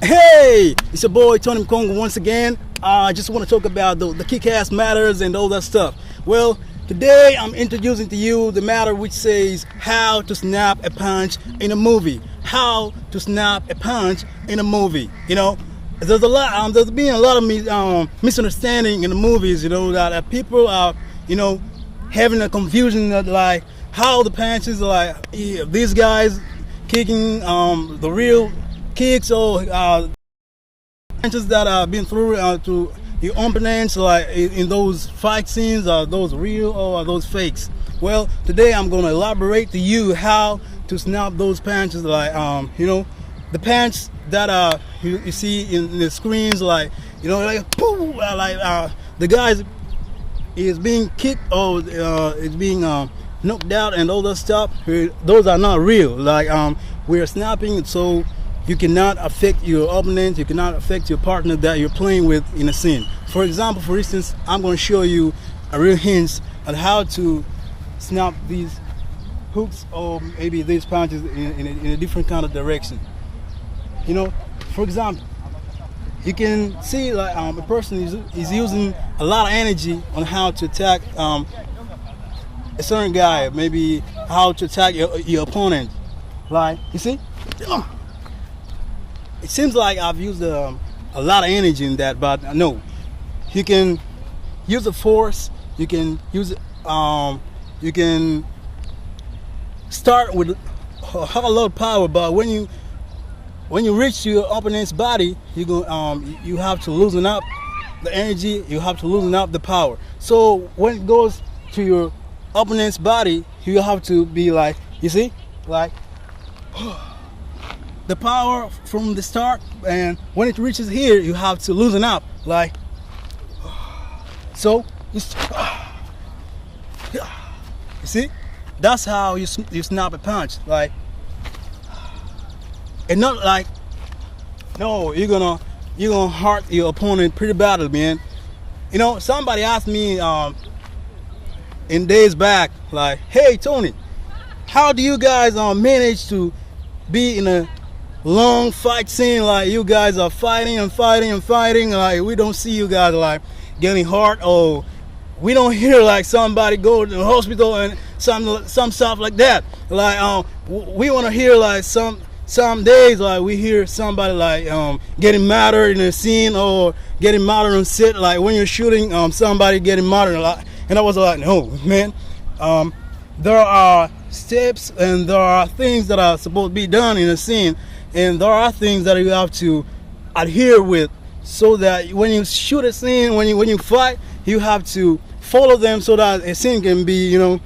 Hey, it's your boy Tony Mkongo once again. I just want to talk about the kick-ass matters and all that stuff. Well, today I'm introducing to you the matter which says how to snap a punch in a movie. How to snap a punch in a movie. You know, there's been a lot of misunderstanding in the movies. You know that people are, having a confusion that like how the punches like these guys kicking the real kicks or punches that are being thrown to your opponents, like in those fight scenes, are those real or are those fakes? Well, today I'm going to elaborate to you how to snap those punches, like the punch that you see in the screens, like like boom, like the guys is being kicked or is being knocked out and all that stuff. Those are not real. Like we are snapping, so you cannot affect your opponent, you cannot affect your partner that you're playing with in a scene. For example, for instance, I'm going to show you a real hint on how to snap these hooks or maybe these punches in a different kind of direction. For example, you can see like a person is using a lot of energy on how to attack a certain guy, maybe how to attack your opponent. Like, you see? It seems like I've used a lot of energy in that, but no. You can use the force. You can use you can start with have a lot of power, but when you reach your opponent's body, you have to loosen up the energy. You have to loosen up the power. So when it goes to your opponent's body, you have to be like, you see, like. The power from the start, and when it reaches here, you have to loosen up, like so. You see, that's how you snap a punch, like, and not like, no, you're gonna hurt your opponent pretty badly, man. Somebody asked me in days back, like, hey Tony, how do you guys manage to be in a long fight scene? Like, you guys are fighting and fighting and fighting, like we don't see you guys like getting hurt, or we don't hear like somebody go to the hospital and some stuff like that. Like we want to hear like some days like we hear somebody like getting murdered in a scene or getting murdered on set, like when you're shooting somebody getting murdered. Like, and I was like, no man, there are steps and there are things that are supposed to be done in a scene, and there are things that you have to adhere with, so that when you shoot a scene, when you fight, you have to follow them so that a scene can be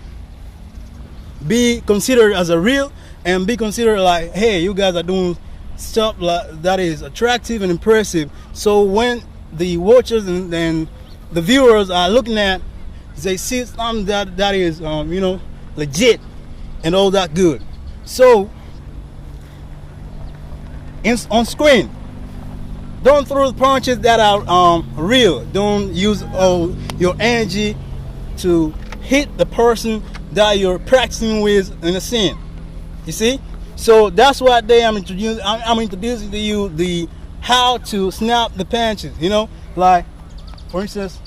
be considered as a real, and be considered like, hey, you guys are doing stuff like that is attractive and impressive. So when the watchers and the viewers are looking at, they see something that is legit and all that good. So on screen, don't throw the punches that are real. Don't use your energy to hit the person that you're practicing with in a scene. You see? So that's why today I'm introducing to you the how to snap the punches. Like for instance,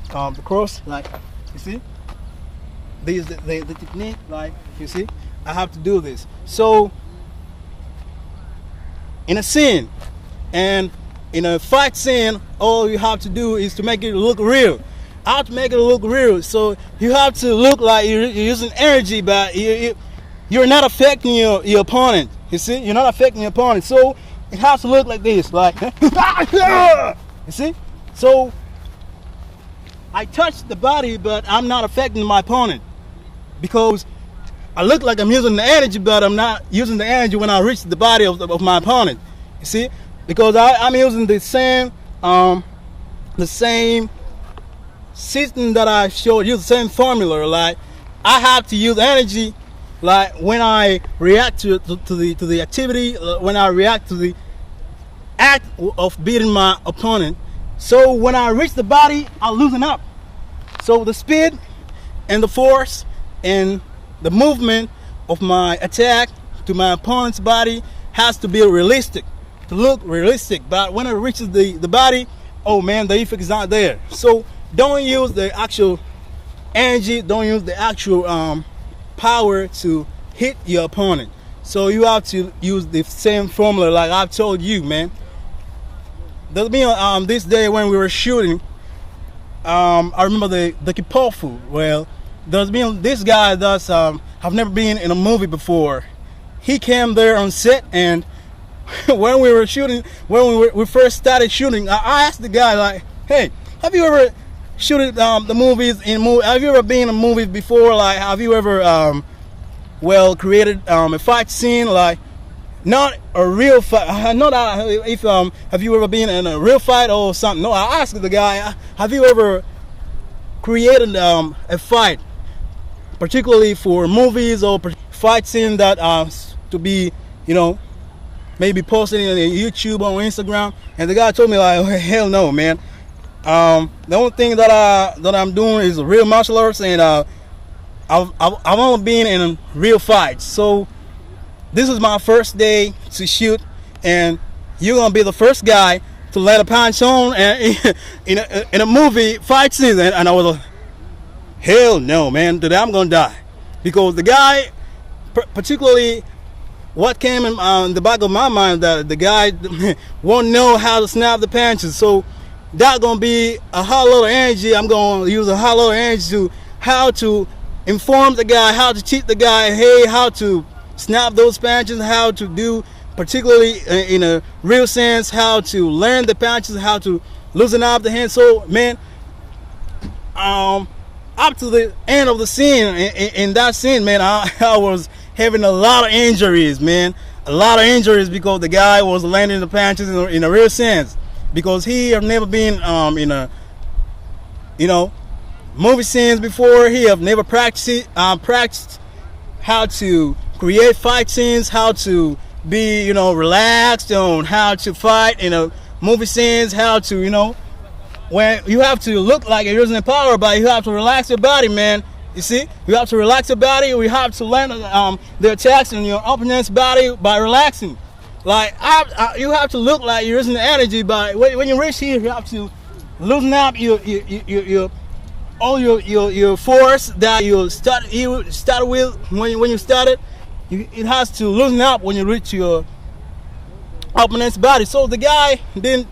the cross, like you see. This is the technique, like you see. I have to do this. So in a scene and in a fight scene, all you have to do is to make it look real. How to make it look real? So you have to look like you're using energy, but you're not affecting your opponent. You see, you're not affecting your opponent. So it has to look like this, like you see. So I touch the body, but I'm not affecting my opponent, because I look like I'm using the energy, but I'm not using the energy when I reach the body of my opponent. You see, because I'm using the same system that I showed you, the same formula. Like I have to use energy, like when I react to the activity, when I react to the act of beating my opponent. So when I reach the body, I loosen up. So the speed and the force and the movement of my attack to my opponent's body has to be realistic. to look realistic, but when it reaches the body, oh man, the effect is not there. So don't use the actual energy, don't use the actual power to hit your opponent. So you have to use the same formula like I've told you, man. There's been this day when we were shooting, I remember the Kipofu. Well, there's been this guy that's have never been in a movie before. He came there on set, and when we were shooting, when we first started shooting, I asked the guy like, "Hey, have you ever shooted the movies have you ever been in movies before? Like, have you ever created a fight scene, like not a real fight, not if have you ever been in a real fight or something?" No, I asked the guy, "Have you ever created a fight, particularly for movies or fight scene that to be, maybe posted on YouTube or Instagram?" And the guy told me like, "Oh, hell no, man. The only thing that I'm doing is real martial arts, and I've only been in real fights. So this is my first day to shoot, and you're gonna be the first guy to let a punch on and in a movie fight scene." And I was like, "Hell no, man! Today I'm gonna die," because the guy, particularly, what came in the back of my mind, that the guy won't know how to snap the punches. So that's gonna be a whole lot of energy. I'm gonna use a whole lot of energy to how to inform the guy, how to teach the guy, hey, how to snap those punches, how to do, particularly in a real sense, how to learn the punches, how to loosen up the hand. So, man, up to the end of the scene, in that scene, man, I was having a lot of injuries, man. A lot of injuries because the guy was landing the punches in a real sense. Because he have never been in a, movie scenes before. He have never practiced how to create fight scenes, how to be, relaxed on how to fight in a movie scenes, how to, when you have to look like you're using power, but you have to relax your body, man. You see, you have to relax your body. You have to learn the attacks in your opponent's body by relaxing. Like you have to look like you're using the energy, but when you reach here, you have to loosen up your force that you start with when you started. It has to loosen up when you reach your opponent's body. So the guy didn't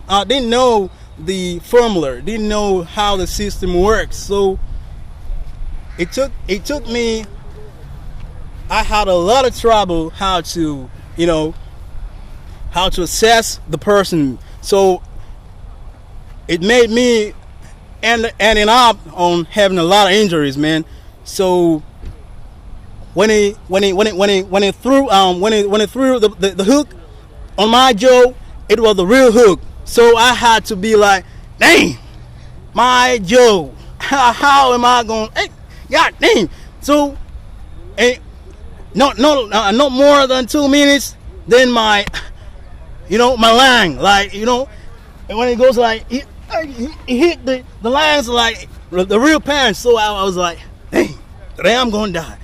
know the formula, didn't know how the system works. So it took me. I had a lot of trouble how to assess the person. So it made me ending up on having a lot of injuries, man. So when he threw the hook on my jaw, it was the real hook. So I had to be like, dang, my jaw. How am I going? Hey, God dang. So not more than 2 minutes. Then my line, like, and when it goes like, he hit the lines like the real punch. So I was like, dang, today I'm going to die.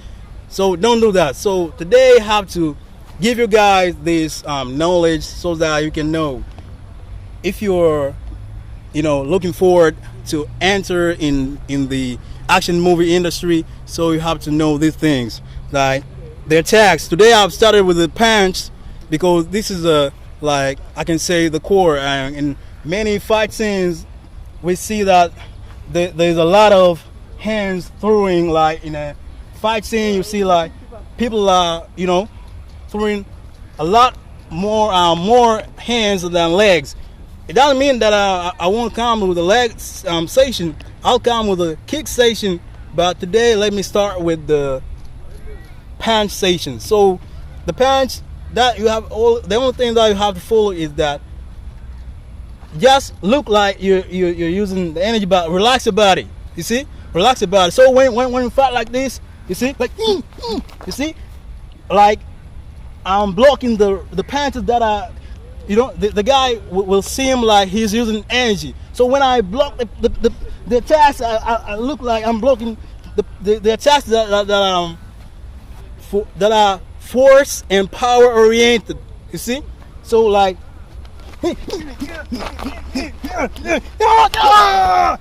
So don't do that. So today I have to give you guys this knowledge so that you can know if you're, looking forward to enter in the action movie industry. So you have to know these things, like the attacks. Today I've started with the punch because this is like I can say the core. In many fight scenes, we see that there's a lot of hands throwing. Like in a fight scene, you see like people are throwing a lot more hands than legs. It doesn't mean that I won't come with the leg station. I'll come with the kick station. But today, let me start with the punch station. So the punch that you have, the only thing that you have to follow is that just look like you're using the energy, but relax your body. You see, relax your body. So when you fight like this, you see, like you see, like I'm blocking the punches that are. The guy will seem like he's using energy. So when I block the attacks, I look like I'm blocking the attacks that are force and power oriented. You see? So like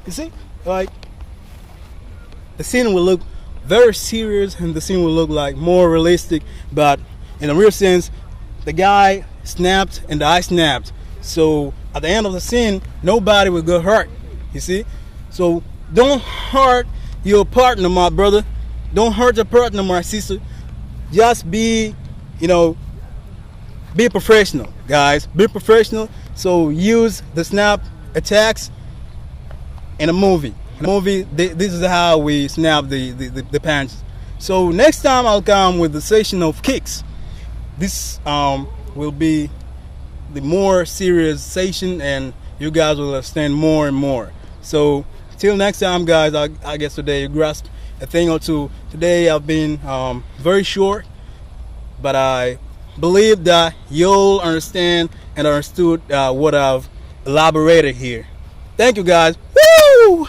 You see, like the scene will look very serious and the scene will look like more realistic, but in a real sense, the guy snapped and the eye snapped. So at the end of the scene, nobody will get hurt. You see, so don't hurt your partner, my brother. Don't hurt your partner, my sister. Just be, be professional, guys. Be professional. So use the snap attacks in a movie. In a movie, this is how we snap the punches. So next time I'll come with the session of kicks. This will be the more serious session, and you guys will understand more and more. So till next time, guys, I guess today you grasped a thing or two. Today I've been very short, but I believe that you'll understand and understood what I've elaborated here. Thank you, guys. Woo!